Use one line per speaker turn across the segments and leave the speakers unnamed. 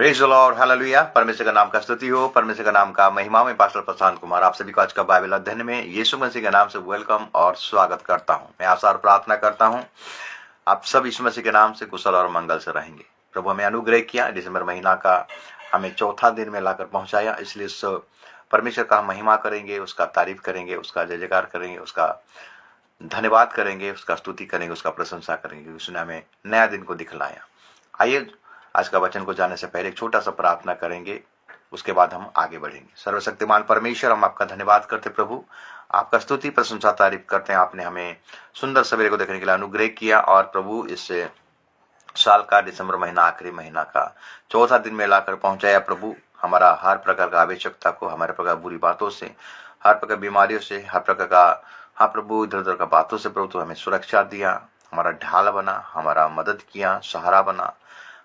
Praise the Lord, hallelujah. परमेश्वर का नाम का स्तुति हो, परमेश्वर का नाम का महिमा में पास्टर प्रशांत कुमार आप सभी को आज का बाइबल अध्ययन में यीशु मसीह के नाम से वेलकम और स्वागत करता हूं। मैं आशा और प्रार्थना करता हूं आप सब यीशु मसीह के नाम से कुशल और मंगल से रहेंगे। प्रभु हमें अनुग्रह किया, दिसंबर महीना का हमें चौथा दिन में लाकर पहुंचाया, इसलिए इस परमेश्वर का हम महिमा करेंगे, उसका तारीफ करेंगे, उसका जय जयकार करेंगे, उसका धन्यवाद करेंगे, उसका स्तुति करेंगे, उसका प्रशंसा करेंगे। उसने हमें नया दिन को दिखलाया। आइए आज का वचन को जानने से पहले एक छोटा सा प्रार्थना करेंगे, उसके बाद हम आगे बढ़ेंगे। सर्वशक्तिमान परमेश्वर, हम आपका धन्यवाद करते प्रभु, आपका स्तुति प्रशंसा तारीफ करते हैं। आपने हमें सुंदर सवेरे को देखने के लिए अनुग्रह किया और प्रभु इस साल का दिसंबर महीना, आखिरी महीना का चौथा दिन में लाकर पहुंचाया। प्रभु हमारा हर प्रकार का आवश्यकता को, हमारे प्रकार बुरी बातों से, हर प्रकार बीमारियों से, हर प्रकार का हाँ प्रभु इधर उधर का बातों से प्रभु तो हमें सुरक्षा दिया, हमारा ढाल बना, हमारा मदद किया, सहारा बना,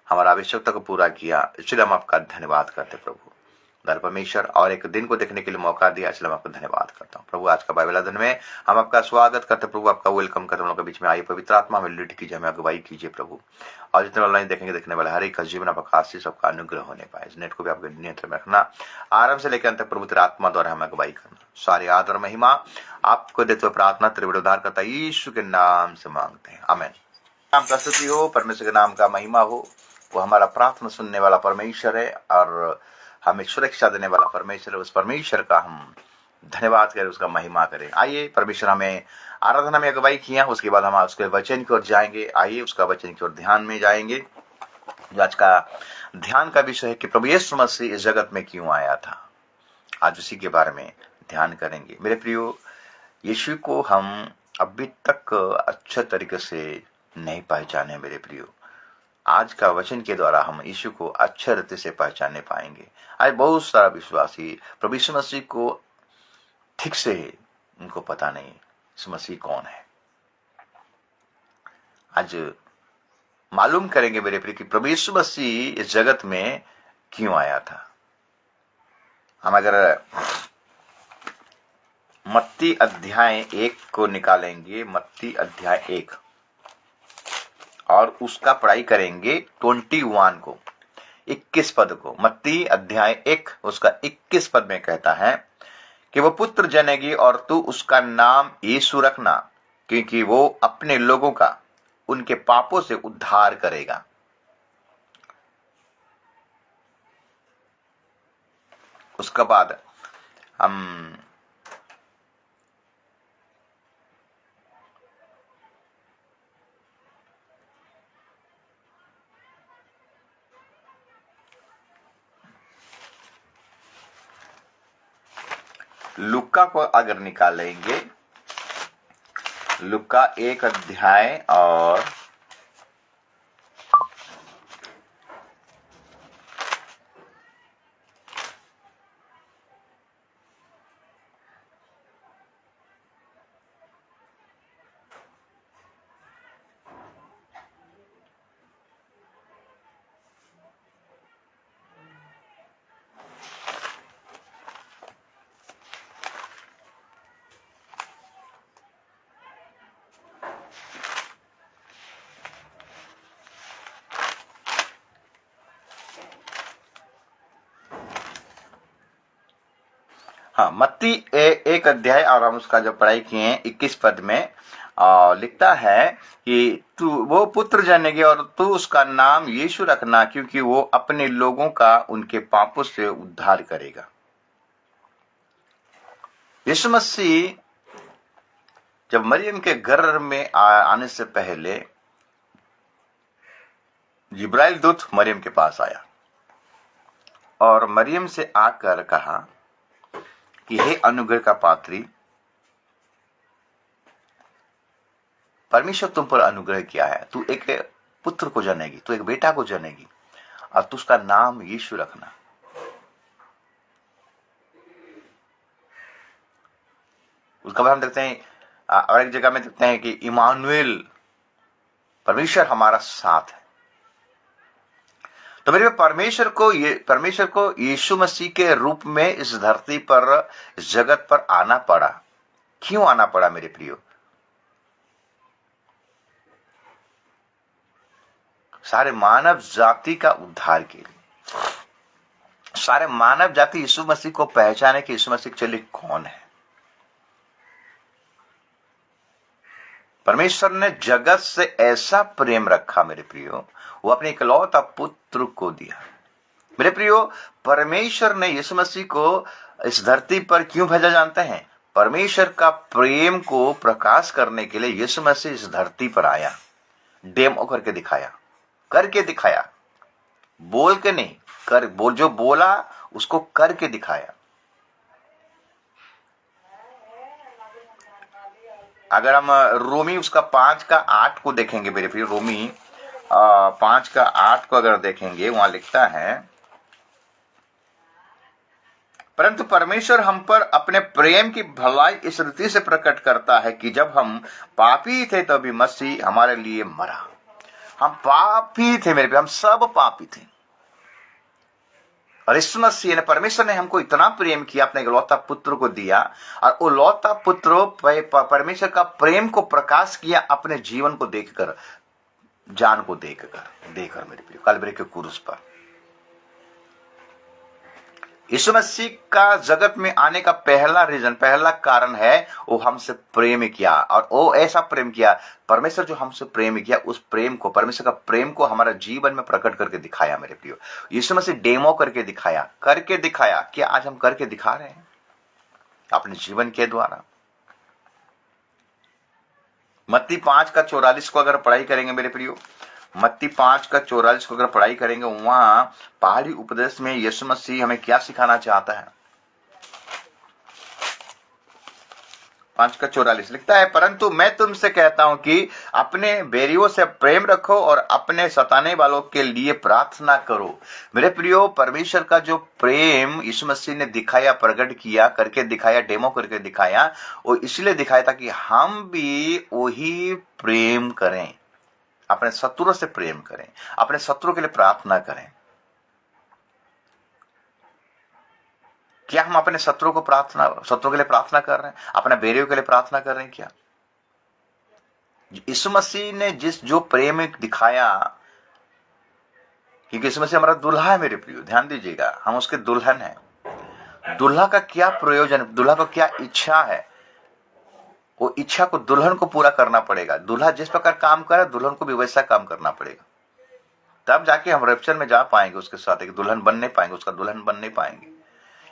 हमारा आवश्यकता को पूरा किया। इसलिए हम आपका धन्यवाद करते प्रभु दर परमेश्वर, और एक दिन को देखने के लिए मौका दिया, इसलिए हम आपका धन्यवाद करता हूँ प्रभु। आज का बाइबल अध्ययन में हम आपका स्वागत करते प्रभु, आपका वेलकम करते, हम लोग के बीच में आइए। पवित्र आत्मा हमें लीड कीजिए, हमें अगुवाई कीजिए प्रभु, और जितने ऑनलाइन देखेंगे देखने वाले हर एक का जीवन आपका आशीष, सबका अनुग्रह होने पाए। इस नेट को भी आपके नियंत्रण में रखना, आराम से लेकर अंत प्रभु तेरे आत्मा द्वारा हमें अगुवाई करना। सारी आदर महिमा आपको देते हुए प्रार्थना तेरे उद्धार करता यीशु के नाम से मांगते हैं, आमीन। नाम का स्तुति हो, परमेश्वर के नाम का महिमा हो। वो हमारा प्रार्थना सुनने वाला परमेश्वर है और हमें सुरक्षा देने वाला परमेश्वर है। उस परमेश्वर का हम धन्यवाद करें, उसका महिमा करें। आइए, परमेश्वर हमें आराधना में अगुवाई किया, उसके बाद हम उसके वचन की ओर जाएंगे। आइए उसका वचन की ओर ध्यान में जाएंगे। जो आज का ध्यान का विषय है कि प्रभु यीशु मसीह इस जगत में क्यों आया था, आज उसी के बारे में ध्यान करेंगे। मेरे प्रियो, यीशु को हम अभी तक अच्छे तरीके से नहीं पहचाने। मेरे प्रियो, आज का वचन के द्वारा हम यीशु को अच्छे रीति से पहचानने पाएंगे। आज बहुत सारा विश्वासी प्रभु यीशु मसीह को ठीक से उनको पता नहीं यीशु मसीह कौन है। आज मालूम करेंगे मेरे प्रिय कि प्रभु यीशु मसीह इस जगत में क्यों आया था। हम अगर मत्ती अध्याय 1 को निकालेंगे, मत्ती अध्याय 1, और उसका पढ़ाई करेंगे 21 को, 21 पद को। मत्ती अध्याय 1 उसका 21 पद में कहता है कि वो पुत्र जनेगी और तू उसका नाम यीशु रखना, क्योंकि वो अपने लोगों का उनके पापों से उद्धार करेगा। उसके बाद हम लुक्का को अगर निकालेंगे, लुक्का 1 अध्याय और हाँ, मत्ती 1 अध्याय और हम उसका जो पढ़ाई किए हैं 21 पद में लिखता है कि तू वो पुत्र जनेगी और तू उसका नाम यीशु रखना, क्योंकि वो अपने लोगों का उनके पापों से उद्धार करेगा। यीशु मसीह जब मरियम के गर्भ में आने से पहले जिब्राइल दूत मरियम के पास आया और मरियम से आकर कहा कि हे अनुग्रह का पात्री, परमेश्वर तुम पर अनुग्रह किया है, तू एक पुत्र को जनेगी, तू एक बेटा को जनेगी और तू उसका नाम यीशु रखना। उसका बाद हम देखते हैं और एक जगह में देखते हैं कि इमानुएल, परमेश्वर हमारा साथ है। तो मेरे परमेश्वर को यीशु मसीह के रूप में इस धरती पर, इस जगत पर आना पड़ा। क्यों आना पड़ा मेरे प्रियो? सारे मानव जाति का उद्धार के लिए, सारे मानव जाति यीशु मसीह को पहचाने कि यीशु मसीह चलिए कौन है। परमेश्वर ने जगत से ऐसा प्रेम रखा मेरे प्रियो, वो अपने इकलौता पुत्र को दिया। मेरे प्रियो, परमेश्वर ने यीशु मसीह को इस धरती पर क्यों भेजा जानते हैं? परमेश्वर का प्रेम को प्रकाश करने के लिए यीशु मसीह इस धरती पर आया, डेमो करके दिखाया, बोल के नहीं, जो बोला उसको करके दिखाया। अगर हम रोमी उसका 5:8 को देखेंगे मेरे प्रिय, रोमी 5:8 को अगर देखेंगे, वहां लिखता है, परंतु परमेश्वर हम पर अपने प्रेम की भलाई इस रीति से प्रकट करता है कि जब हम पापी थे तभी मसीह हमारे लिए मरा। हम पापी थे मेरे प्रिय, हम सब पापी थे, और यीशु मसीह ने, परमेश्वर ने हमको इतना प्रेम किया, अपने इकलौता पुत्र को दिया, और वो लौता पुत्र परमेश्वर का प्रेम को प्रकाश किया अपने जीवन को देखकर, जान को देखकर मेरे प्रिय, कलवरी के क्रूस पर। यीशु मसीह का जगत में आने का पहला कारण है, वो हमसे प्रेम किया, और वो ऐसा प्रेम किया, परमेश्वर जो हमसे प्रेम किया, उस प्रेम को, परमेश्वर का प्रेम को हमारा जीवन में प्रकट करके दिखाया मेरे प्रियो। यीशु मसीह डेमो करके दिखाया कि आज हम करके दिखा रहे हैं अपने जीवन के द्वारा। मत्ती 5:44 को अगर पढ़ाई करेंगे मेरे प्रियो, मत्ती 5:44 को अगर पढ़ाई करेंगे, वहां पहाड़ी उपदेश में यीशु मसीह हमें क्या सिखाना चाहता है। 5:44 लिखता है, परंतु मैं तुमसे कहता हूं कि अपने बैरियों से प्रेम रखो और अपने सताने वालों के लिए प्रार्थना करो। मेरे प्रियो, परमेश्वर का जो प्रेम यीशु मसीह ने दिखाया, प्रकट किया, करके दिखाया, डेमो करके दिखाया, वो इसलिए दिखाया था कि हम भी वही प्रेम करें, अपने शत्रुओं से प्रेम करें, अपने शत्रुओं के लिए प्रार्थना करें। क्या हम अपने शत्रुओं के लिए प्रार्थना कर रहे हैं? अपने बैरियों के लिए प्रार्थना कर रहे हैं क्या? यीशु मसीह ने जो प्रेम दिखाया, क्योंकि यीशु मसीह हमारा दुल्हा है मेरे प्रियो, ध्यान दीजिएगा, हम उसके दुल्हन हैं। दुल्हा का क्या प्रयोजन, दुल्हा को क्या इच्छा है, वो इच्छा को दुल्हन को पूरा करना पड़ेगा। दुल्हा जिस प्रकार काम करे, दुल्हन को भी वैसा काम करना पड़ेगा, तब जाके हम रैप्चर में जा पाएंगे, उसके साथ एक दुल्हन बन नहीं पाएंगे, उसका दुल्हन बन नहीं पाएंगे।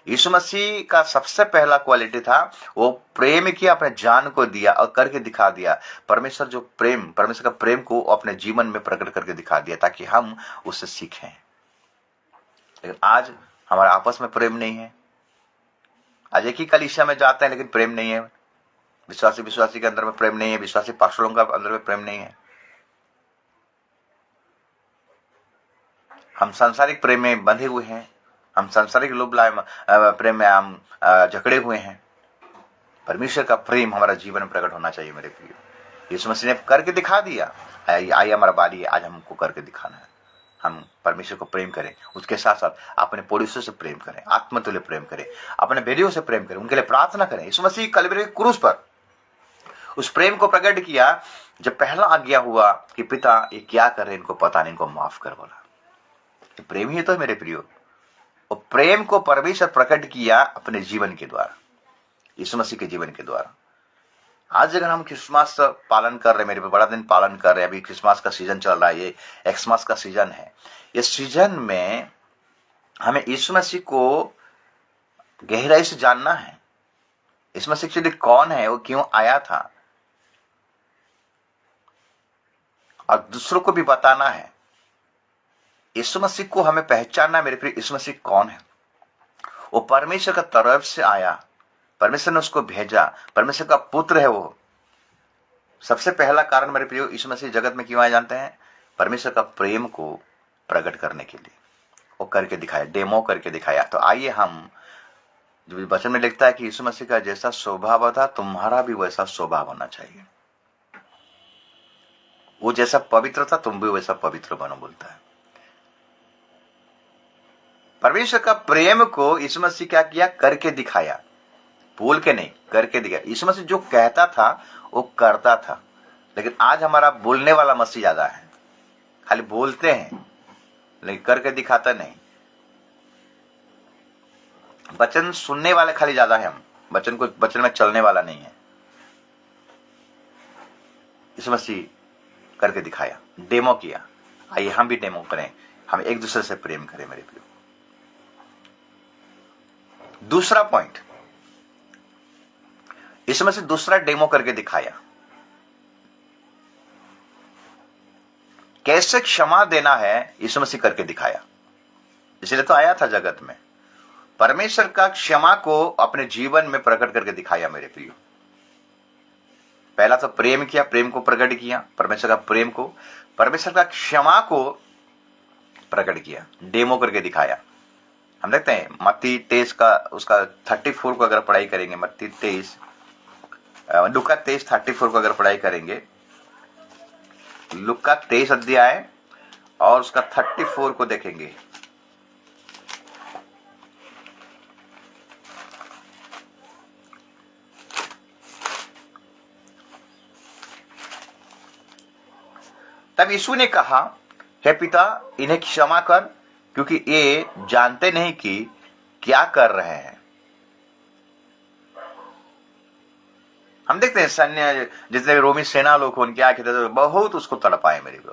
यीशु मसीह का सबसे पहला क्वालिटी था, वो प्रेम किया, अपने जान को दिया और करके दिखा दिया। परमेश्वर का प्रेम को अपने जीवन में प्रकट करके दिखा दिया, ताकि हम उससे सीखें। लेकिन आज हमारा आपस में प्रेम नहीं है। आज एक ही कलीसिया में जाते हैं, लेकिन प्रेम नहीं है। विश्वासी के अंदर में प्रेम नहीं है, विश्वासी पास्टरों का अंदर में प्रेम नहीं है। हम सांसारिक प्रेम में बंधे हुए हैं, हम सांसारिक लोभ प्रेम में हम जकड़े हुए हैं। परमेश्वर का प्रेम हमारा जीवन में प्रकट होना चाहिए मेरे प्रिय। यीशु मसीह ने करके दिखा दिया, आई हमारा बारी है, आज हमको करके दिखाना है। हम परमेश्वर को प्रेम करें, उसके साथ साथ अपने पड़ोसियों से प्रेम करें, आत्मतुल्य प्रेम करें, अपने बैरियों से प्रेम करें, उनके लिए प्रार्थना करें। यीशु मसीह कलवरी के क्रूस पर उस प्रेम को प्रकट किया, जब पहला आज्ञा हुआ कि पिता ये क्या कर रहे, इनको पता नहीं, इनको माफ कर बोला। ये प्रेम ही तो है मेरे प्रियो। और प्रेम को परमेश्वर प्रकट किया अपने जीवन के द्वारा, यीशु मसीह के जीवन के द्वारा। आज अगर हम क्रिसमस पालन कर रहे हैं, मेरे बड़ा दिन पालन कर रहे हैं, अभी क्रिसमस का सीजन चल रहा है, ये एक्समस का सीजन है। ये सीजन में हमें यीशु मसीह को गहराई से जानना है। यीशु मसीह एक्चुअली कौन है, वो क्यों आया था, और दूसरों को भी बताना है। यीशु मसीह को हमें पहचानना मेरे प्रिय, यीशु मसीह कौन है। वो परमेश्वर का तरफ से आया, परमेश्वर ने उसको भेजा, परमेश्वर का पुत्र है वो। सबसे पहला कारण मेरे प्रिय, यीशु मसीह जगत में क्यों आए जानते हैं? परमेश्वर का प्रेम को प्रकट करने के लिए। वो करके दिखाया, डेमो करके दिखाया। तो आइए हम, जो वचन में लिखता है कि यीशु मसीह का जैसा स्वभाव था, तुम्हारा भी वैसा स्वभाव होना चाहिए। वो जैसा पवित्र था, तुम भी वैसा पवित्र बनो, बोलता है। परमेश्वर का प्रेम को यीशु मसीह क्या किया? करके दिखाया, बोल के नहीं, करके दिखाया। यीशु मसीह जो कहता था वो करता था। लेकिन आज हमारा बोलने वाला मसीह ज्यादा है, खाली बोलते हैं लेकिन करके दिखाता नहीं। वचन सुनने वाले खाली ज्यादा है, हम वचन में चलने वाला नहीं है। यीशु मसीह करके दिखाया, डेमो किया। आइए हम भी डेमो करें, हम एक दूसरे से प्रेम करें मेरे प्रियो। दूसरा पॉइंट, यीशु मसीह दूसरा डेमो करके दिखाया, कैसे क्षमा देना है यीशु मसीह करके दिखाया। इसलिए तो आया था जगत में, परमेश्वर का क्षमा को अपने जीवन में प्रकट करके दिखाया मेरे प्रियो। पहला तो प्रेम किया, प्रेम को प्रकट किया, परमेश्वर का प्रेम को, परमेश्वर का क्षमा को प्रकट किया, डेमो करके दिखाया। हम देखते हैं मत्ती 23 का उसका 34 को अगर पढ़ाई करेंगे, मत्ती 23, लुका 23:34 को अगर पढ़ाई करेंगे, लुका 23 अध्याय और उसका 34 को देखेंगे। तब यीशु ने कहा, हे पिता, इन्हें क्षमा कर, क्योंकि ये जानते नहीं कि क्या कर रहे हैं। हम देखते हैं सैन्य जितने रोमी सेना लोग हो, उनके आके तो बहुत उसको तड़पाए मेरे को,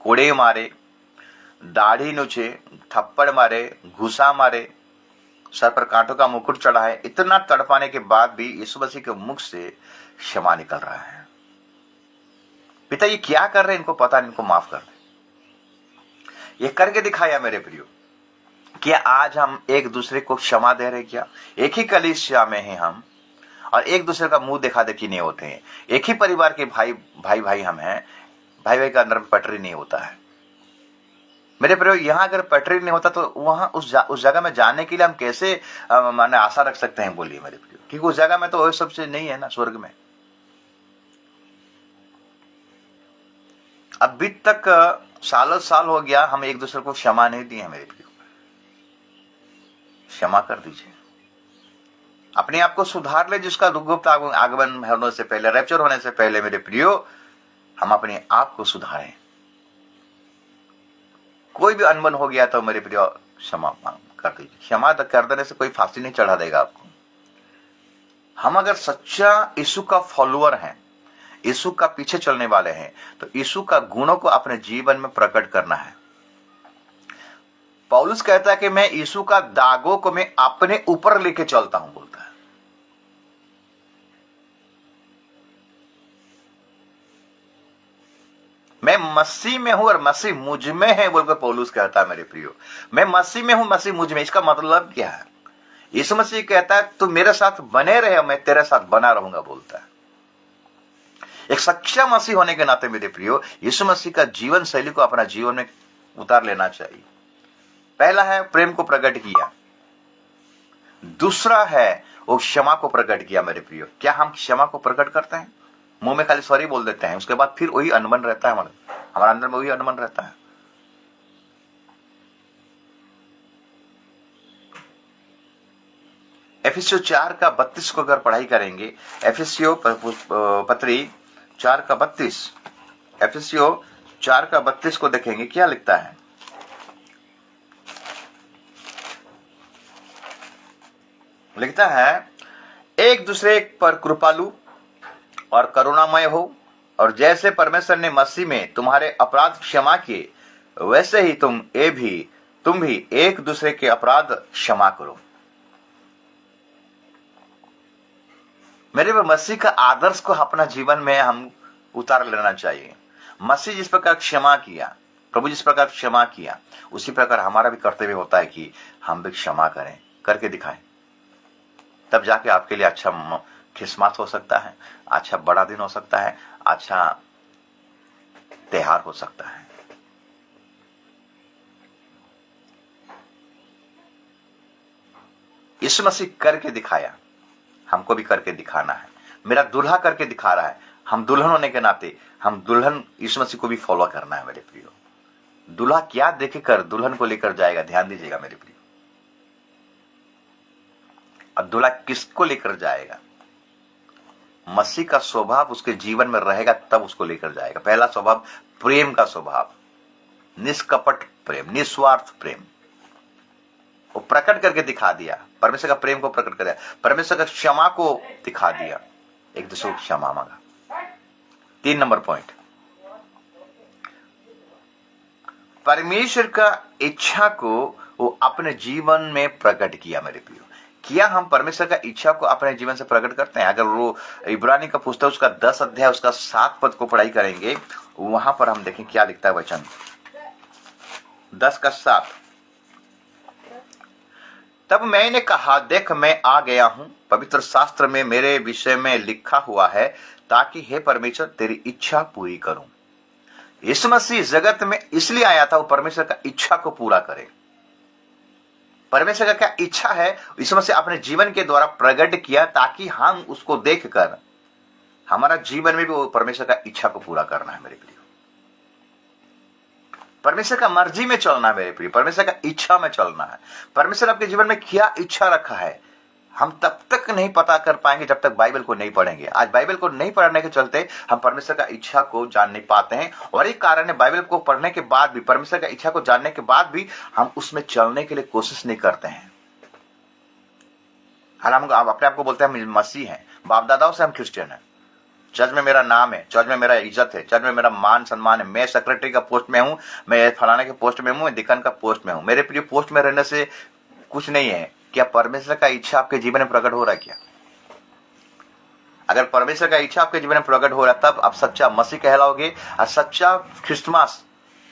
कोड़े मारे, दाढ़ी नोचे, थप्पड़ मारे, घुसा मारे, सर पर कांटों का मुकुट चढ़ाए। इतना तड़पाने के बाद भी यीशु मसीह के मुख से क्षमा निकल रहा है। पिता ये क्या कर रहे हैं, इनको पता नहीं, इनको माफ कर दे। ये करके दिखाया मेरे प्रियो। क्या आज हम एक दूसरे को क्षमा दे रहे? क्या एक ही कलीसिया में हैं हम और एक दूसरे का मुंह देखा देखी नहीं होते हैं? एक ही परिवार के भाई हम हैं, भाई का अंदर में पटरी नहीं होता है मेरे प्रियो। यहां अगर पटरी नहीं होता तो वहां उस जगह में जाने के लिए हम कैसे माने आशा रख सकते हैं? बोलिए मेरे प्रियो, क्योंकि उस जगह में तो वो सबसे नहीं है ना, स्वर्ग में। अभी तक सालों साल हो गया, हम एक दूसरे को क्षमा नहीं दिए मेरे प्रियो। क्षमा कर दीजिए, अपने आप को सुधार ले। जिसका गुप्त आगमन होने से पहले, रैप्चर होने से पहले मेरे प्रियो, हम अपने आप को सुधारें। कोई भी अनबन हो गया तो मेरे प्रियो क्षमा कर दीजिए। क्षमा कर देने से कोई फांसी नहीं चढ़ा देगा आपको। हम अगर सच्चा यीशु का फॉलोअर हैं, यीशु का पीछे चलने वाले हैं, तो यीशु का गुणों को अपने जीवन में प्रकट करना है। पौलुस कहता है कि मैं यीशु का दागों को मैं अपने ऊपर लेके चलता हूं, बोलता है। मैं मसीह में हूं और मसीह मुझ में है, बोलकर पौलुस कहता है मेरे प्रियो। मैं मसीह में हूं, मसीह मुझ में। इसका मतलब क्या है? यीशु मसीह कहता है तू मेरे साथ बने रहे, मैं तेरे साथ बना रहूंगा, बोलता है। एक सच्चा मसीह होने के नाते मेरे प्रियो, यीशु मसीह का जीवन शैली को अपना जीवन में उतार लेना चाहिए। पहला है प्रेम को प्रकट किया, दूसरा है वो क्षमा को प्रकट किया मेरे प्रियो। क्या हम क्षमा को प्रकट करते हैं? मुंह में खाली सॉरी बोल देते हैं, उसके बाद फिर वही अनबन रहता है, हमारे अंदर में वही अनबन रहता है। एफिसियों 4:32 को अगर पढ़ाई करेंगे, एफिसियों पत्री 4:32, एफिसियों 4:32 को देखेंगे, क्या लिखता है? लिखता है, एक दूसरे पर कृपालु और करुणामय हो, और जैसे परमेश्वर ने मसीह में तुम्हारे अपराध क्षमा किए, वैसे ही तुम भी एक दूसरे के अपराध क्षमा करो। मेरे पे मसीह का आदर्श को अपना जीवन में हम उतार लेना चाहिए। मसीह जिस प्रकार क्षमा किया, प्रभु जिस प्रकार क्षमा किया, उसी प्रकार हमारा भी कर्तव्य होता है कि हम भी क्षमा करें, करके दिखाएं। तब जाके आपके लिए अच्छा क्रिसमस हो सकता है, अच्छा बड़ा दिन हो सकता है, अच्छा त्योहार हो सकता है। यीशु मसीह करके दिखाया, हमको भी करके दिखाना है। मेरा दूल्हा करके दिखा रहा है, हम दुल्हन होने के नाते हम दुल्हन यीशु मसीह को भी फॉलो करना है मेरे प्रियो। दूल्हा क्या देखे कर दुल्हन को लेकर जाएगा, ध्यान दीजिएगा मेरे प्रियो। अब दूल्हा किसको लेकर जाएगा? मसीह का स्वभाव उसके जीवन में रहेगा, तब उसको लेकर जाएगा। पहला स्वभाव प्रेम का स्वभाव, निष्कपट प्रेम, निस्वार्थ प्रेम। वो प्रकट करके दिखा दिया, परमेश्वर का प्रेम को प्रकट कर दिया, परमेश्वर का क्षमा को दिखा दिया, एक दूसरे को क्षमा मांगा। 3 नंबर पॉइंट, परमेश्वर का इच्छा को वो अपने जीवन में प्रकट किया। मेरे प्रियो, किया हम परमेश्वर का इच्छा को अपने जीवन से प्रकट करते हैं? अगर वो इब्रानी का पुस्तक उसका 10 अध्याय उसका 7 पद को पढ़ाई करेंगे, वहां पर हम देखें क्या लिखता है वचन 10 का 7। तब मैंने कहा, देख मैं आ गया हूं, पवित्र शास्त्र में मेरे विषय में लिखा हुआ है, ताकि हे परमेश्वर तेरी इच्छा पूरी करूं। यीशु मसीह जगत में इसलिए आया था, वो परमेश्वर का इच्छा को पूरा करे। परमेश्वर का क्या इच्छा है, यीशु मसीह अपने जीवन के द्वारा प्रकट किया, ताकि हम उसको देखकर हमारा जीवन में भी वो परमेश्वर का इच्छा को पूरा करना है। मेरे प्रिय, परमेश्वर का मर्जी में चलना है। मेरे प्रिय, परमेश्वर का इच्छा में चलना है। परमेश्वर आपके जीवन में क्या इच्छा रखा है, हम तब तक नहीं पता कर पाएंगे जब तक बाइबल को नहीं पढ़ेंगे। आज बाइबल को नहीं पढ़ने के चलते हम परमेश्वर का इच्छा को जान नहीं पाते हैं, और एक कारण है बाइबल को पढ़ने के बाद भी, परमेश्वर का इच्छा को जानने के बाद भी हम उसमें चलने के लिए कोशिश नहीं करते हैं। हालांकि हम अपने आप को बोलते हैं हम मसीह हैं, बाप दादाओं से हम क्रिश्चियन हैं, चर्च में मेरा नाम है, चर्च में मेरा इज्जत है, चर्च में मेरा मान सम्मान है, मैं सेक्रेटरी का पोस्ट में हूं, मैं फलाने के पोस्ट में हूं, मैं दिकन का पोस्ट में हूं। मेरे प्रिय, पोस्ट में रहने से कुछ नहीं है। क्या परमेश्वर का इच्छा आपके जीवन में प्रकट हो रहा है क्या? अगर परमेश्वर का इच्छा आपके जीवन में प्रकट हो रहा है, तब आप सच्चा मसीह कहलाओगे, और सच्चा क्रिसमस,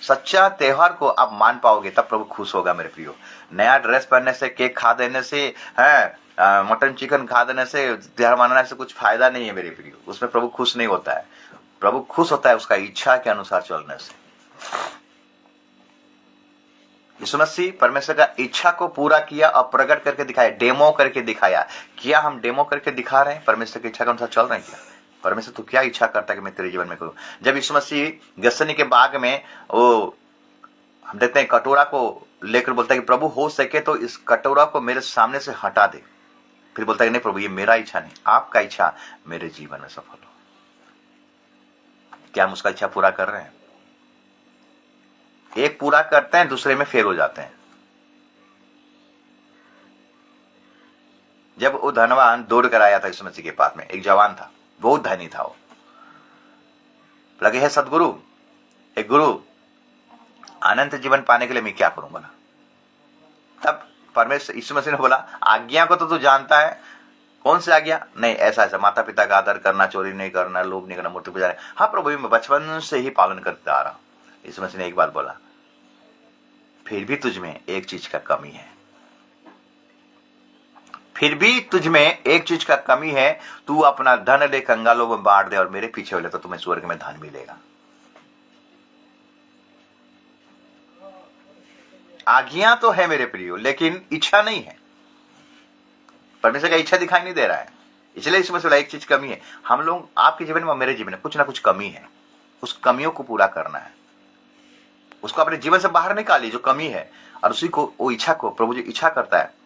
सच्चा त्योहार को आप मान पाओगे, तब प्रभु खुश होगा। मेरे प्रियो, नया ड्रेस पहनने से, केक खा देने से, मटन चिकन खा देने से, त्योहार मनाने से कुछ फायदा नहीं है मेरे प्रियो, उसमें प्रभु खुश नहीं होता है। प्रभु खुश होता है उसका इच्छा के अनुसार चलने से। यीशु मसीह परमेश्वर का इच्छा को पूरा किया और प्रकट करके दिखाया, डेमो करके दिखाया। क्या हम डेमो करके दिखा रहे हैं? परमेश्वर की इच्छा के अनुसार चल रहे हैं क्या? परमेश्वर तू क्या इच्छा करता है कि मैं तेरे जीवन में करूं? जब यीशु मसीह गसनी के बाग में वो हम देखते हैं कटोरा को लेकर बोलता है कि प्रभु हो सके तो इस कटोरा को मेरे सामने से हटा दे। फिर बोलता है कि नहीं प्रभु, ये मेरा इच्छा नहीं, आपका इच्छा मेरे जीवन में सफल हो। क्या हम उसका इच्छा पूरा कर रहे हैं? एक पूरा करते हैं, दूसरे में फेल हो जाते हैं। जब वो धनवान दौड़ कर आया था यीशु मसीह के पास में, एक जवान था, बहुत धनी था, वो लगे है सदगुरु, एक गुरु, अनंत जीवन पाने के लिए मैं क्या करूं बोला। तब परमेश्वर यीशु मसीह ने बोला, आज्ञा को तो तू जानता है, कौन सी आज्ञा? नहीं, ऐसा ऐसा, माता पिता का आदर करना, चोरी नहीं करना, लोभ नहीं करना, मूर्ति पूजा। हाँ प्रभु, मैं बचपन से ही पालन करता आ रहा हूं। यीशु मसीह ने एक बात बोला, फिर भी तुझ में एक चीज का कमी है, फिर भी तुझ में एक चीज का कमी है, तू अपना धन ले कंगालों में बांट दे और मेरे पीछे हो ले, तो तुम्हें स्वर्ग में धन मिलेगा। आज्ञा तो है मेरे प्रियो, लेकिन इच्छा नहीं है। परमेश्वर का इच्छा दिखाई नहीं दे रहा है, इसलिए इसमें से एक चीज कमी है। हम लोग, आपके जीवन में, मेरे जीवन में कुछ ना कुछ कमी है, उस कमियों को पूरा करना है, उसको अपने जीवन से बाहर निकालिए जो कमी है, और उसी को, वो इच्छा को, प्रभु जो इच्छा करता है,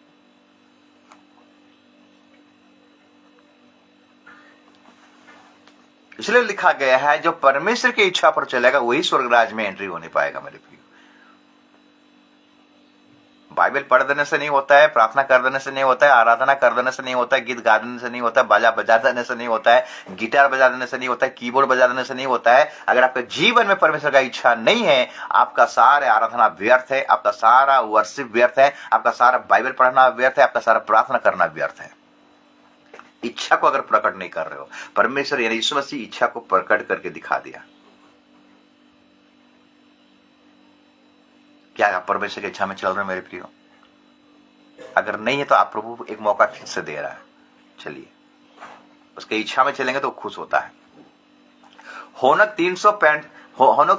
इसलिए लिखा गया है जो परमेश्वर की इच्छा पर चलेगा वही स्वर्गराज में एंट्री होने पाएगा। मेरे प्रिय, बाइबल पढ़ देने से नहीं होता है, प्रार्थना कर देने से नहीं होता है, आराधना कर देने से नहीं होता है, गीत गा देने से नहीं होता है, बाजा बजा देने से नहीं होता है, गिटार बजा देने से नहीं होता है, कीबोर्ड बजा देने से नहीं होता है। अगर आपके जीवन में परमेश्वर का इच्छा नहीं है, आपका सारा आराधना व्यर्थ है, आपका सारा वर्शिप व्यर्थ है, आपका सारा बाइबल पढ़ना व्यर्थ है, आपका सारा प्रार्थना करना व्यर्थ है। इच्छा को अगर प्रकट नहीं कर रहे हो, परमेश्वर यानी यीशु मसीह इच्छा को प्रकट करके दिखा दिया। क्या आप परमेश्वर की इच्छा में चल रहे हैं मेरे प्रियो? अगर नहीं है तो आप प्रभु एक मौका फिर से दे रहा है, चलिए उसके इच्छा में चलेंगे तो खुश होता है। होनक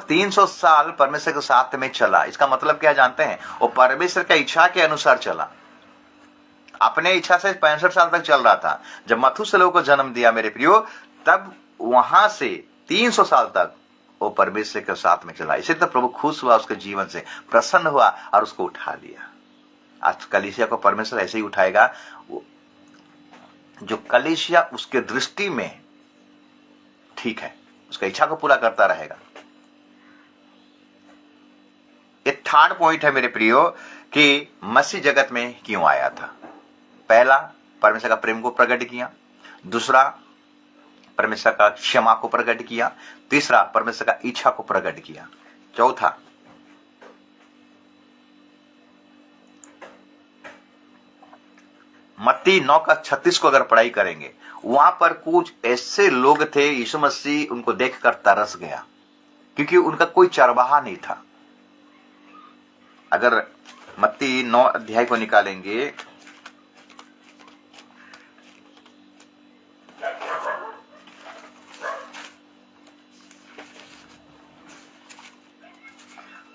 300 साल परमेश्वर के साथ में चला। इसका मतलब क्या जानते हैं? वो परमेश्वर की इच्छा के अनुसार चला। अपने इच्छा से 65 साल तक चल रहा था। जब मथुसेलह को जन्म दिया मेरे प्रियो, तब वहां से 300 साल तक वो परमेश्वर के साथ में चला। इसे तो प्रभु खुश हुआ, उसके जीवन से प्रसन्न हुआ और उसको उठा लिया। आज कलीसिया को परमेश्वर ऐसे ही उठाएगा, जो कलीसिया उसके दृष्टि में ठीक है, उसका इच्छा को पूरा करता रहेगा। ये थर्ड पॉइंट है मेरे प्रियो कि मसीह जगत में क्यों आया था। पहला, परमेश्वर का प्रेम को प्रकट किया। दूसरा, परमेश्वर का क्षमा को प्रकट किया। तीसरा, परमेश्वर का इच्छा को प्रकट किया। चौथा, मत्ती 9:36 को अगर पढ़ाई करेंगे, वहां पर कुछ ऐसे लोग थे, यीशु मसीह उनको देखकर तरस गया, क्योंकि उनका कोई चरवाहा नहीं था। अगर मत्ती 9 अध्याय को निकालेंगे,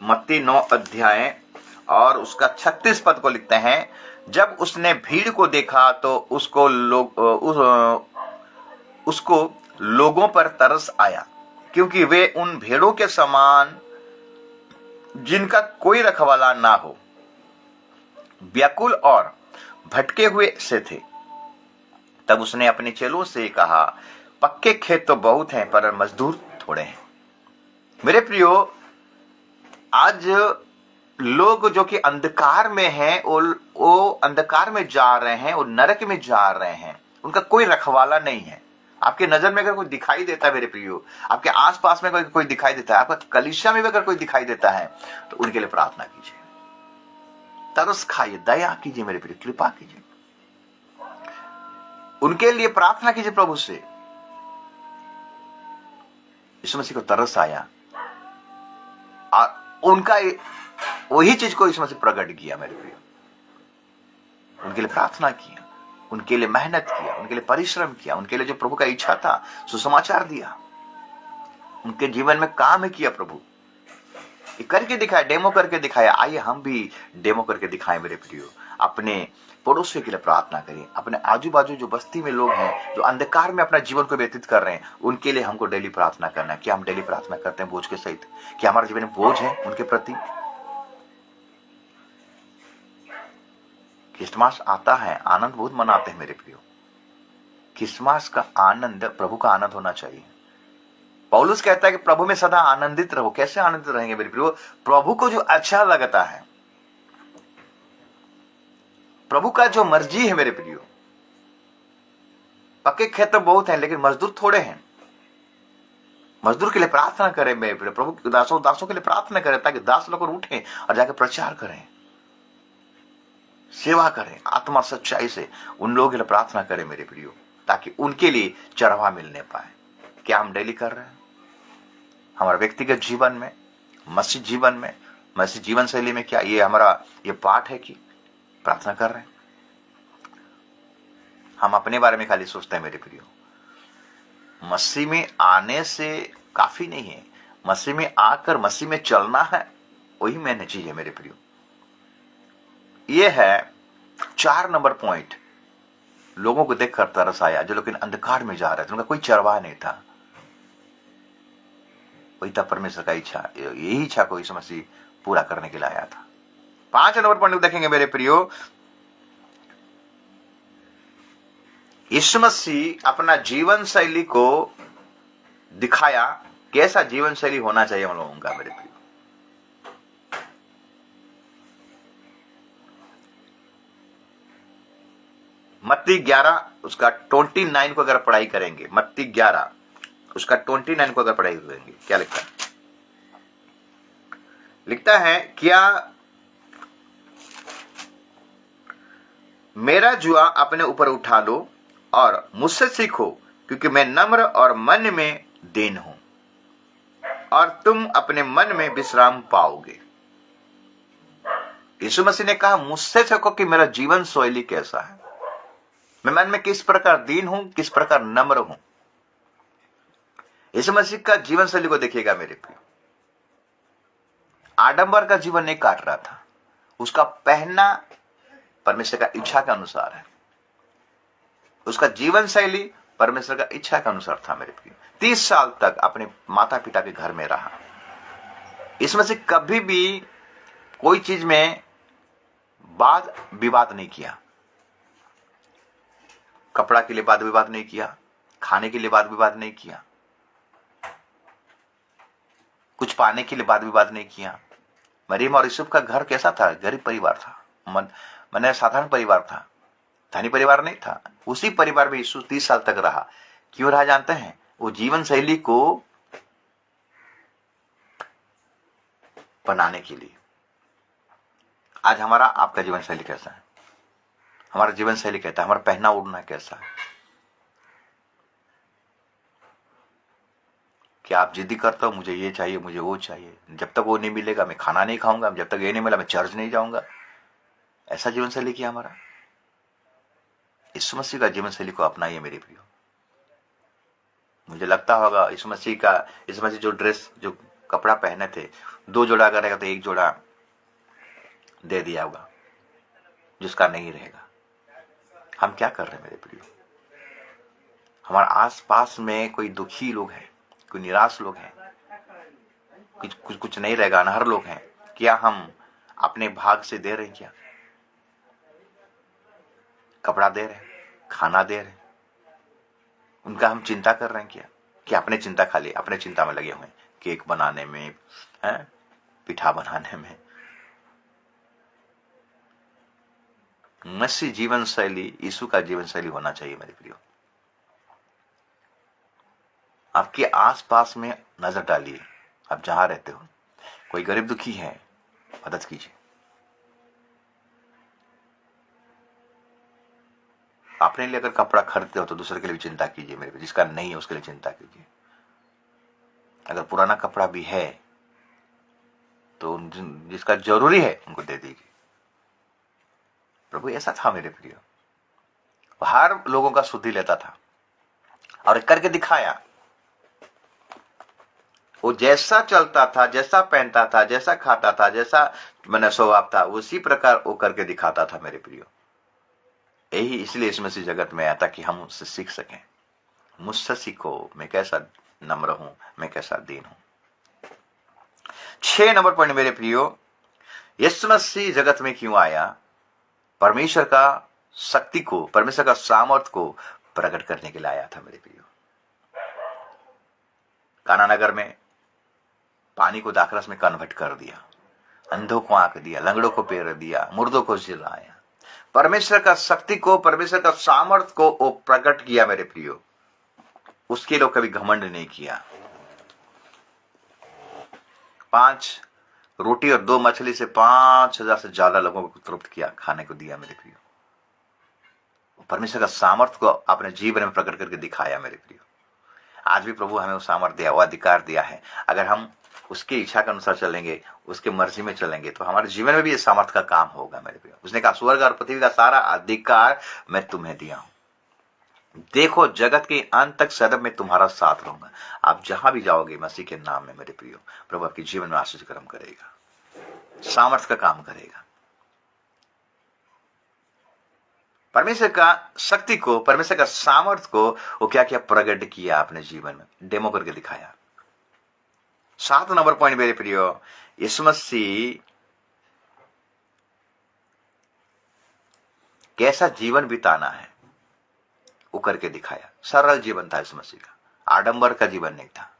मत्ती 9 अध्याय और उसका 36 पद को लिखते हैं, जब उसने भीड़ को देखा तो उसको लोगों पर तरस आया, क्योंकि वे उन भेड़ों के समान जिनका कोई रखवाला ना हो, व्याकुल और भटके हुए से थे। तब उसने अपने चेलों से कहा, पक्के खेत तो बहुत हैं, पर मजदूर थोड़े हैं। मेरे प्रियो, आज लोग जो कि अंधकार में हैं, वो अंधकार में जा रहे हैं, वो नरक में जा रहे हैं, उनका कोई रखवाला नहीं है। आपके नजर में अगर कोई दिखाई देता है मेरे प्रियो, आपके आसपास में कोई दिखाई देता है, आपका कलीसिया में भी अगर कोई दिखाई देता है, तो उनके लिए प्रार्थना कीजिए, तरस खाइए, दया कीजिए मेरे प्रियो, कृपा कीजिए, उनके लिए प्रार्थना कीजिए प्रभु से। यीशु मसीह को तरस आया और उनका वही चीज को यीशु मसीह प्रकट किया मेरे प्रियो। उनके लिए प्रार्थना किया, उनके लिए मेहनत किया, उनके लिए परिश्रम किया, उनके लिए जो प्रभु का इच्छा था सुसमाचार दिया, उनके जीवन में काम किया। प्रभु ये करके दिखाया, डेमो करके दिखाया। आइए हम भी डेमो करके दिखाएं मेरे प्रियो। अपने पड़ोसियों के लिए प्रार्थना करें, अपने आजू बाजू जो बस्ती में लोग हैं, जो अंधकार में अपना जीवन को व्यतीत कर रहे हैं, उनके लिए हमको डेली प्रार्थना करना है। क्या हम डेली प्रार्थना करते हैं बोझ के सहित? क्या हमारे जीवन में बोझ है उनके प्रति? क्रिसमस आता है, आनंद बहुत मनाते हैं मेरे प्रियो। क्रिसमस का आनंद प्रभु का आनंद होना चाहिए। पौलुस कहता है कि प्रभु में सदा आनंदित रहो। कैसे आनंदित रहेंगे मेरे प्रियो? प्रभु को जो अच्छा लगता है, प्रभु का जो मर्जी है मेरे प्रियो। पक्के खेत तो बहुत हैं, लेकिन मजदूर थोड़े हैं। मजदूर के लिए प्रार्थना करें मेरे प्रियो। प्रभु के दासों के लिए प्रार्थना करें, ताकि दास लोग उठें और जाकर प्रचार करें, सेवा करें, आत्मा सच्चाई से उन लोगों के लिए प्रार्थना करें मेरे प्रियो, ताकि उनके लिए चरवाहा मिलने पाए। क्या हम डेली कर रहे हैं? हमारे व्यक्तिगत जीवन में, मसीह जीवन में, मसीह जीवन शैली में क्या ये हमारा ये पाठ है कि प्रार्थना कर रहे हैं? हम अपने बारे में खाली सोचते हैं मेरे प्रियो। मसीह में आने से काफी नहीं है, मसीह में आकर मसीह में चलना है, वही मैंने चीज है मेरे प्रियो। ये है 4 नंबर पॉइंट। लोगों को देखकर तरस आया, जो लोग अंधकार में जा रहे थे, उनका कोई चरवाहा नहीं था। वही था परमेश्वर का इच्छा। यही इच्छा को यीशु मसीह पूरा करने के लिए आया था। 5 नंबर पॉइंट देखेंगे मेरे प्रियो। यीशु मसीह अपना जीवन शैली को दिखाया, कैसा जीवन शैली होना चाहिए हम लोगों का मेरे प्रियो। मत्ती 11 उसका 29 को अगर पढ़ाई करेंगे, मत्ती 11 उसका 29 को अगर पढ़ाई करेंगे, क्या लिखता है? लिखता है, क्या मेरा जुआ अपने ऊपर उठा लो और मुझसे सीखो, क्योंकि मैं नम्र और मन में दीन हूं, और तुम अपने मन में विश्राम पाओगे। यीशु मसीह ने कहा, मुझसे सीखो कि मेरा जीवन शैली कैसा है, मैं मन में किस प्रकार दीन हूं, किस प्रकार नम्र हूं। यीशु मसीह का जीवन शैली को देखिएगा मेरे प्रियो। आडंबर का जीवन नहीं काट रहा था, उसका पहनना परमेश्वर का इच्छा के अनुसार है, उसका जीवन शैली परमेश्वर का इच्छा के अनुसार था मेरे प्रियो। 30 साल तक अपने माता पिता के घर में रहा। इसमें से कभी भी कोई चीज में वाद विवाद नहीं किया। कपड़ा के लिए वाद विवाद नहीं किया, खाने के लिए वाद विवाद नहीं किया, कुछ पाने के लिए वाद विवाद नहीं किया, मरियम और यूसुफ का घर कैसा था? गरीब परिवार था, मैंने साधारण परिवार था, धनी परिवार नहीं था। उसी परिवार में यीशु 30 साल तक रहा। क्यों रहा जानते हैं? वो जीवन शैली को बनाने के लिए। आज हमारा आपका जीवन शैली कैसा है? हमारा जीवन शैली कहता है, हमारा पहना उड़ना कैसा है? क्या आप जिद्दी करते हो, मुझे ये चाहिए, मुझे वो चाहिए, जब तक वो नहीं मिलेगा मैं खाना नहीं खाऊंगा, जब तक ये नहीं मिला मैं चर्च नहीं जाऊंगा? ऐसा जीवन शैली किया हमारा? यीशु मसीह का जीवन शैली को अपनाइए मेरे प्रियो। मुझे लगता होगा यीशु मसीह जो ड्रेस, जो कपड़ा पहने थे, 2 जोड़ा अगर रहेगा तो 1 जोड़ा दे दिया होगा जिसका नहीं रहेगा। हम क्या कर रहे हैं मेरे प्रियो? हमारे आस पास में कोई दुखी लोग हैं, कोई निराश लोग हैं, कुछ नहीं रहेगा, अनहर लोग हैं, क्या हम अपने भाग से दे रहे हैं? क्या कपड़ा दे रहे हैं, खाना दे रहे हैं, उनका हम चिंता कर रहे हैं? क्या अपने चिंता खाली अपने चिंता में लगे हुए हैं, केक बनाने में, पिठा बनाने में। मसीह जीवन शैली यीशु का जीवन शैली होना चाहिए मेरे प्रियो। आपके आसपास में नजर डालिए, आप जहां रहते हो, कोई गरीब दुखी है, मदद कीजिए। अपने लिए अगर कपड़ा खरीदते हो तो दूसरे के लिए भी चिंता कीजिए मेरे प्रियो। जिसका नहीं है उसके लिए चिंता कीजिए। अगर पुराना कपड़ा भी है तो जिसका जरूरी है उनको दे दीजिए। प्रभु ऐसा था मेरे प्रियो, हर लोगों का शुद्धि लेता था और करके दिखाया। वो जैसा चलता था, जैसा पहनता था, जैसा खाता था, जैसा मैंने स्वभाव था, उसी प्रकार वो करके दिखाता था मेरे प्रियो। यही इसलिए इस मसीह जगत में आया था कि हम उससे सीख सकें। मुझसे सीखो, मैं कैसा नम्र हूं, मैं कैसा दीन हूं। 6 नंबर पॉइंट मेरे प्रियो, यीशु मसीह जगत में क्यों आया? परमेश्वर का शक्ति को, परमेश्वर का सामर्थ्य को प्रकट करने के लिए आया था मेरे प्रियो। काना नगर में पानी को दाखरस में कन्वर्ट कर दिया, अंधों को आंख दिया, लंगड़ों को पैर दिया, मुर्दों को जिलाया। परमेश्वर का शक्ति को, परमेश्वर का सामर्थ्य को वो प्रकट किया मेरे प्रियो। उसके लिए कभी घमंड नहीं किया। 5 रोटी और 2 मछली से 5000 से ज्यादा लोगों को तृप्त किया, खाने को दिया मेरे प्रियो। परमेश्वर का सामर्थ्य को अपने जीवन में प्रकट करके दिखाया मेरे प्रियो। आज भी प्रभु हमें वो सामर्थ्य दिया, वो अधिकार दिया है। अगर हम उसकी इच्छा के अनुसार चलेंगे, उसके मर्जी में चलेंगे, तो हमारे जीवन में भी ये सामर्थ्य का काम होगा मेरे प्रियो। उसने कहा, स्वर्ग और पृथ्वी का सारा अधिकार मैं तुम्हें दिया हूं। देखो, जगत के अंत तक सदैव मैं तुम्हारा साथ रहूंगा। आप जहां भी जाओगे मसीह के नाम में मेरे प्रियो, प्रभु आपके जीवन में आशीष कर्म करेगा, सामर्थ्य का काम करेगा। परमेश्वर का शक्ति को, परमेश्वर का सामर्थ्य को वो क्या क्या प्रकट किया अपने जीवन में, डेमो करके दिखाया। 7 नंबर पॉइंट मेरे प्रियो, यीशु मसीह कैसा जीवन बिताना है वो करके दिखाया। सरल जीवन था यीशु मसीह का, आडंबर का जीवन नहीं था,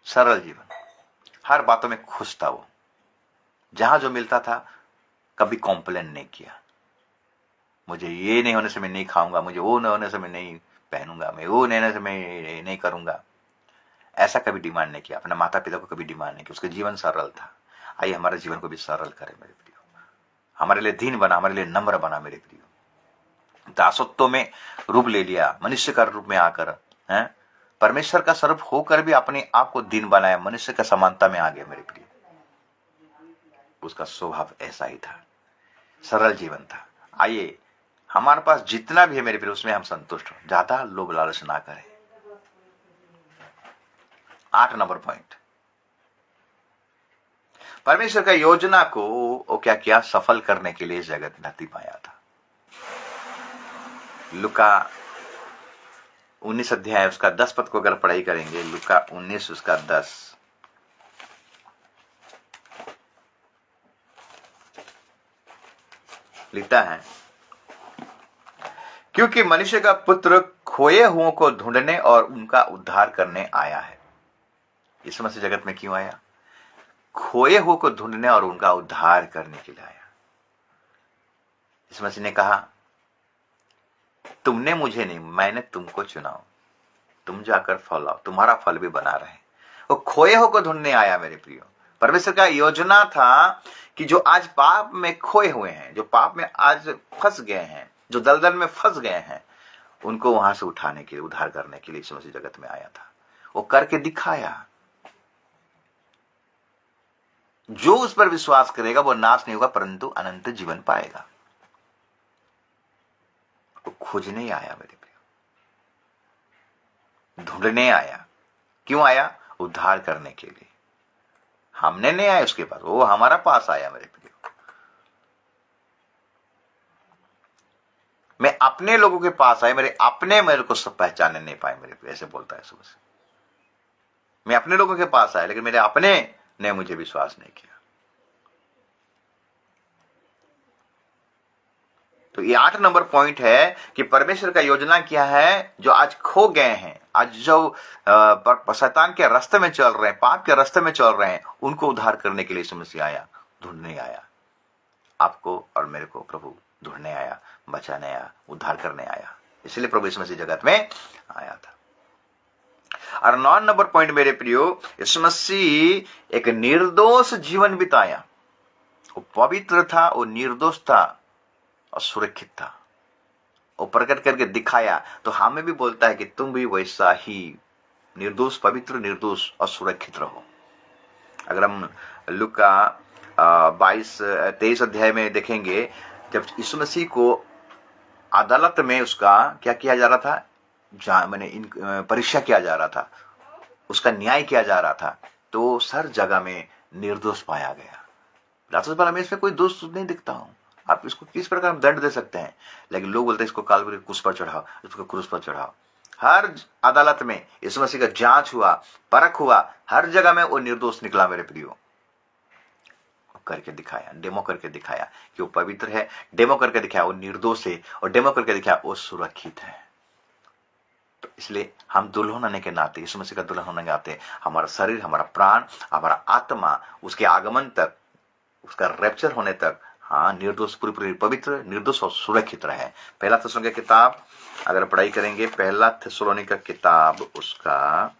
सरल जीवन। हर बातों में खुश था वो, जहां जो मिलता था कभी कॉम्प्लेन नहीं किया। मुझे ये नहीं होने से मैं नहीं खाऊंगा, मुझे वो नहीं होने से मैं नहीं पहनूंगा, मैं वो नहीं होने से मैं नहीं करूंगा, ऐसा कभी डिमांड नहीं किया। अपने माता पिता को कभी डिमांड नहीं किया। उसका जीवन सरल था। आइए हमारे जीवन को भी सरल करें मेरे प्रियो। हमारे लिए दीन बना, हमारे लिए नम्र बना मेरे प्रियो। दासत्व में रूप ले लिया, मनुष्य का रूप में आकर, हैं, परमेश्वर का स्वरूप होकर भी अपने आप को दीन बनाया, मनुष्य का समानता में आ गया मेरे प्रियो। उसका स्वभाव ऐसा ही था, सरल जीवन था। आइए हमारे पास जितना भी है मेरे प्रिय, उसमें हम संतुष्ट हो, ज्यादा लोभ लालच ना करें। 8 नंबर पॉइंट, परमेश्वर का योजना को वो क्या किया, सफल करने के लिए जगत धरती पाया था। लुका 19 अध्याय उसका 10 पद को अगर पढ़ाई करेंगे, लुका 19 उसका 10, लिखता है, क्योंकि मनुष्य का पुत्र खोए हुओं को ढूंढने और उनका उद्धार करने आया है। यीशु मसीह जगत में क्यों आया? खोए हुए को ढूंढने और उनका उद्धार करने के लिए आया। यीशु मसीह ने कहा, तुमने मुझे नहीं, मैंने तुमको चुना, तुम जाकर फल लाओ, तुम्हारा फल भी बना रहे। वो खोए हुए को ढूंढने आया मेरे प्रियो। परमेश्वर का योजना था कि जो आज पाप में खोए हुए हैं, जो पाप में आज फंस गए हैं, जो दलदल में फंस गए हैं, उनको वहां से उठाने के लिए, उद्धार करने के लिए यीशु मसीह जगत में आया था। वो करके दिखाया। जो उस पर विश्वास करेगा वो नाश नहीं होगा परंतु अनंत जीवन पाएगा। वो खोजने आया मेरे प्रियो, ढूंढने आया। क्यों आया? उद्धार करने के लिए। हमने नहीं आया उसके पास, वो हमारा पास आया मेरे प्रियो। मैं अपने लोगों के पास आया, मेरे अपने मेरे को सब पहचानने नहीं पाए मेरे प्रियो, ऐसे बोलता है सुबह से। मैं अपने लोगों के पास आया लेकिन मेरे अपने ने मुझे विश्वास नहीं किया। तो ये 8 नंबर पॉइंट है कि परमेश्वर का योजना क्या है। जो आज खो गए हैं, आज जो शैतान के रास्ते में चल रहे हैं, पाप के रास्ते में चल रहे हैं, उनको उद्धार करने के लिए यीशु मसीह आया, ढूंढने आया। आपको और मेरे को प्रभु ढूंढने आया, बचाने आया, उद्धार करने आया। इसलिए प्रभु यीशु मसीह जगत में आया था। और 9 नंबर पॉइंट मेरे प्रियो, यीशु मसीह एक निर्दोष जीवन बिताया। वो पवित्र था, वो निर्दोष था और सुरक्षित था। वो प्रकट करके दिखाया। तो हमें भी बोलता है कि तुम भी वैसा ही निर्दोष, पवित्र, निर्दोष और सुरक्षित रहो। अगर हम लूका 22-23 अध्याय में देखेंगे, जब यीशु मसीह को अदालत में उसका क्या किया जा रहा था, परीक्षा किया जा रहा था, उसका न्याय किया जा रहा था, तो हर जगह में निर्दोष पाया गया। रासुस बाला में इसमें कोई दोष नहीं दिखता हूं। आप इसको किस प्रकार दंड दे सकते हैं, लेकिन लोग बोलते हैं इसको कालवरी क्रूस पर चढ़ाओ, इसको क्रूस पर चढ़ाओ। हर अदालत में यीशु मसीह का जांच हुआ, परख हुआ, हर जगह में वो निर्दोष निकला मेरे प्रियो। करके दिखाया, डेमो करके दिखाया कि वो पवित्र है, डेमो करके दिखाया वो निर्दोष है, और डेमो करके दिखाया वो सुरक्षित है। तो इसलिए हम दुल्हन होने के नाते, यीशु मसीह का दुल्हन होने के नाते, हमारा शरीर, हमारा प्राण, हमारा आत्मा उसके आगमन तक, उसका रैप्चर होने तक, हाँ, निर्दोष, पूरी पवित्र, निर्दोष और सुरक्षित रहे। पहला थिस्सलुनीके की किताब अगर पढ़ाई करेंगे, पहला थिस्सलुनीके की किताब उसका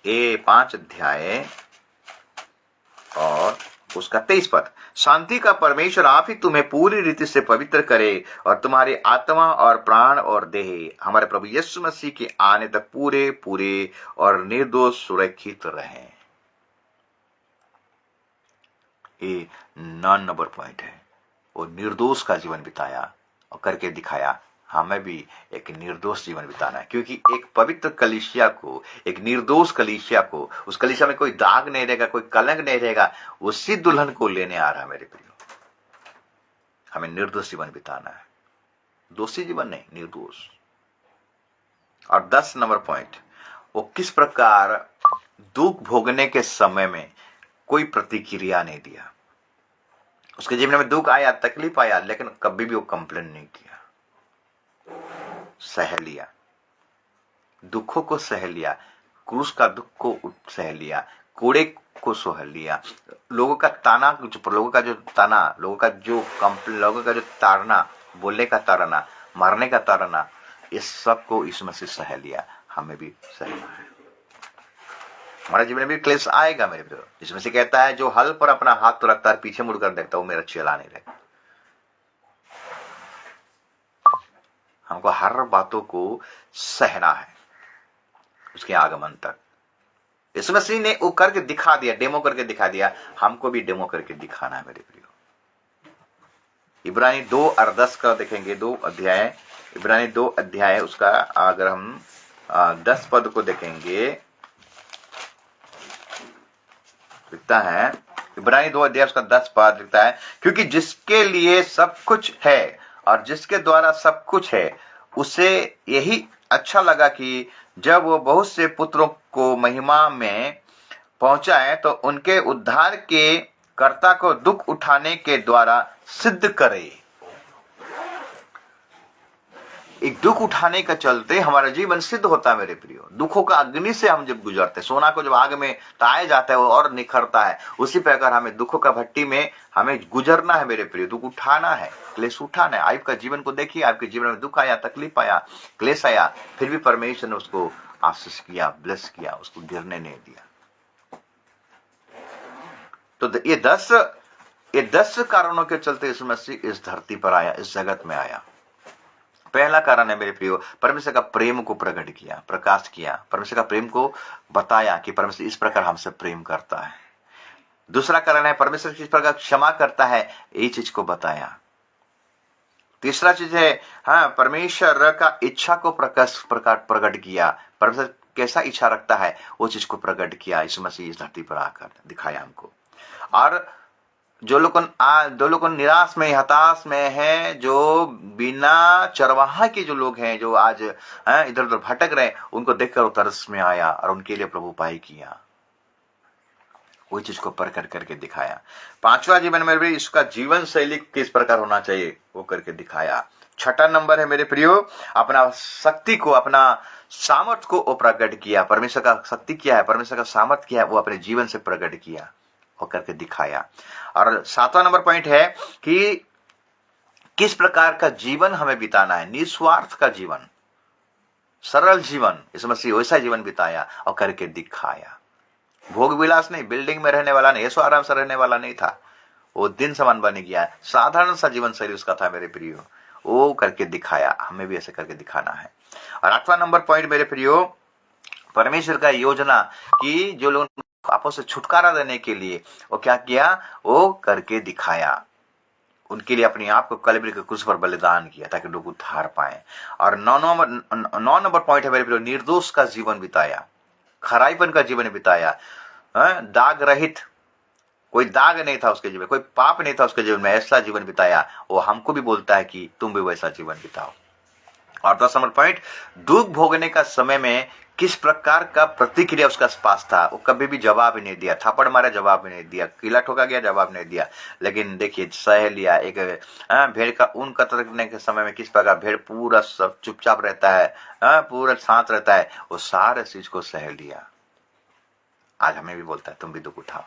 5 अध्याय और उसका 23 पद, शांति का परमेश्वर आप ही तुम्हें पूरी रीति से पवित्र करे और तुम्हारी आत्मा और प्राण और देह हमारे प्रभु यीशु मसीह के आने तक पूरे पूरे और निर्दोष सुरक्षित रहें। ये 9 नंबर पॉइंट है। वो निर्दोष का जीवन बिताया और करके दिखाया। हमें भी एक निर्दोष जीवन बिताना है, क्योंकि एक पवित्र कलीसिया को, एक निर्दोष कलीसिया को, उस कलीसिया में कोई दाग नहीं रहेगा, कोई कलंक नहीं रहेगा, उसी दुल्हन को लेने आ रहा है मेरे प्रियो। हमें निर्दोष जीवन बिताना है, दोषी जीवन नहीं, निर्दोष। और 10 नंबर पॉइंट, वो किस प्रकार दुख भोगने के समय में कोई प्रतिक्रिया नहीं दिया। उसके जीवन में दुख आया, तकलीफ आया, लेकिन कभी भी वो कंप्लेन नहीं किया, सह लिया, दुखों को सह लिया, क्रूस का दुख को सह लिया, कूड़े को सह लिया, लोगों का ताना, लोगों का जो ताना, लोगों का जो ताड़ना, बोलने का ताड़ना, मारने का ताड़ना, इस सब को यीशु मसीह सह लिया। हमें भी सहना है। हमारे जीवन में भी क्लेश आएगा मेरे प्रियो। यीशु मसीह कहता है, जो हल पर अपना हाथ तो रखता है, पीछे मुड़कर देखता, वो मेरा चेला नहीं रहेगा। हमको हर बातों को सहना है उसके आगमन तक। यीशु मसीह ने वो करके दिखा दिया, डेमो करके दिखा दिया, हमको भी डेमो करके दिखाना है मेरे प्रियो। इब्रानी 2 और 10 का देखेंगे, 2 अध्याय, इब्रानी 2 अध्याय उसका अगर हम 10 पद को देखेंगे, लिखता है, इब्रानी 2 अध्याय उसका 10 पद लिखता है, क्योंकि जिसके लिए सब कुछ है और जिसके द्वारा सब कुछ है, उसे यही अच्छा लगा कि जब वो बहुत से पुत्रों को महिमा में पहुंचाए तो उनके उद्धार के कर्ता को दुख उठाने के द्वारा सिद्ध करे। एक दुख उठाने का चलते हमारा जीवन सिद्ध होता है मेरे प्रियो। दुखों का अग्नि से हम जब गुजरते, सोना को जब आग में ताया जाता है वो और निखरता है, उसी प्रकार हमें दुखों का भट्टी में हमें गुजरना है मेरे प्रियो। दुख उठाना है, क्लेश उठाना है। आपका जीवन को देखिए, आपके जीवन में दुख आया, तकलीफ आया, क्लेश आया, फिर भी परमेश्वर ने उसको आशीष किया, ब्लेस किया, उसको गिरने नहीं दिया। तो ये 10 कारणों के चलते यीशु मसीह इस धरती पर आया, इस जगत में आया। पहला कारण है मेरे प्रियो, परमेश्वर का प्रेम को प्रकट किया, प्रकाश किया, परमेश्वर का प्रेम को बताया कि परमेश्वर इस प्रकार हमसे प्रेम करता है। दूसरा कारण है परमेश्वर किस प्रकार क्षमा करता है, ये चीज को बताया। तीसरा चीज है परमेश्वर का इच्छा को प्रकट किया, परमेश्वर कैसा इच्छा रखता है वो चीज को प्रकट किया। यीशु मसीह इस धरती पर आकर दिखाया हमको। और जो लोग निराश में, हताश में है, जो बिना चरवाहा के जो लोग हैं, जो आज इधर उधर भटक रहे, उनको देखकर वो तरस में आया और उनके लिए प्रभु उपाय किया, वही चीज को प्रकट करके दिखाया। पांचवा जीवन में भी इसका जीवन शैली किस प्रकार होना चाहिए वो करके दिखाया। छठा नंबर है मेरे प्रियो, अपना शक्ति को, अपना सामर्थ को वो प्रकट किया। परमेश्वर का शक्ति क्या है, परमेश्वर का सामर्थ क्या है, वो अपने जीवन से प्रकट किया और करके दिखाया। और सातवां नंबर पॉइंट है कि किस प्रकार का जीवन हमें बिताना है, निस्वार्थ का जीवन, सरल जीवन। यीशु मसीह वैसा जीवन बिताया और करके दिखाया। भोग विलास नहीं, बिल्डिंग में रहने वाला नहीं, ऐसो आराम से रहने वाला नहीं था, वो दिन समान बन गया। साधारण सा जीवन शैली उसका था मेरे प्रियो, वो करके दिखाया। हमें भी ऐसे करके दिखाना है। और आठवां नंबर पॉइंट मेरे प्रियो, परमेश्वर का योजना कि जो लोग आपस से छुटकारा देने के लिए वो क्या किया, वो करके दिखाया। उनके लिए अपने आप को कलवरी के क्रूस पर बलिदान किया ताकि लोग उद्धार पाए। और 9 नंबर पॉइंट है मेरे प्रियो, निर्दोष का जीवन बिताया, खराईपन का जीवन बिताया, दाग रहित, कोई दाग नहीं था उसके जीवन, कोई पाप नहीं था उसके जीवन में, ऐसा जीवन बिताया। वो हमको भी बोलता है कि तुम भी वैसा जीवन बिताओ। और 10 नंबर पॉइंट, दुख भोगने का समय में किस प्रकार का प्रतिक्रिया उसका पास था। वो कभी भी जवाब नहीं दिया, थप्पड़ मारा जवाब भी नहीं दिया, किला ठोका गया जवाब नहीं दिया, लेकिन देखिए सह लिया। एक भेड़ का ऊन कतरने के समय में किस प्रकार भेड़ पूरा सब चुपचाप रहता है, पूरा शांत रहता है, वो सारे चीज को सह लिया। आज हमें भी बोलता है तुम भी दुख उठाओ,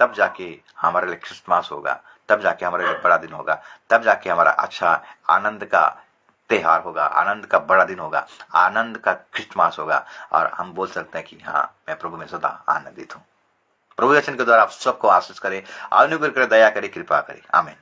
तब जाके हमारे लिए क्रिसमस होगा, तब जाके हमारे लिए बड़ा दिन होगा, तब जाके हमारा अच्छा आनंद का त्योहार होगा, आनंद का बड़ा दिन होगा, आनंद का क्रिसमस होगा। और हम बोल सकते हैं कि हाँ, मैं प्रभु में सदा आनंदित हूँ। प्रभु वचन के द्वारा आप सबको आशीष करे, अनुग्रह करे, दया करे, कृपा करे। आमीन।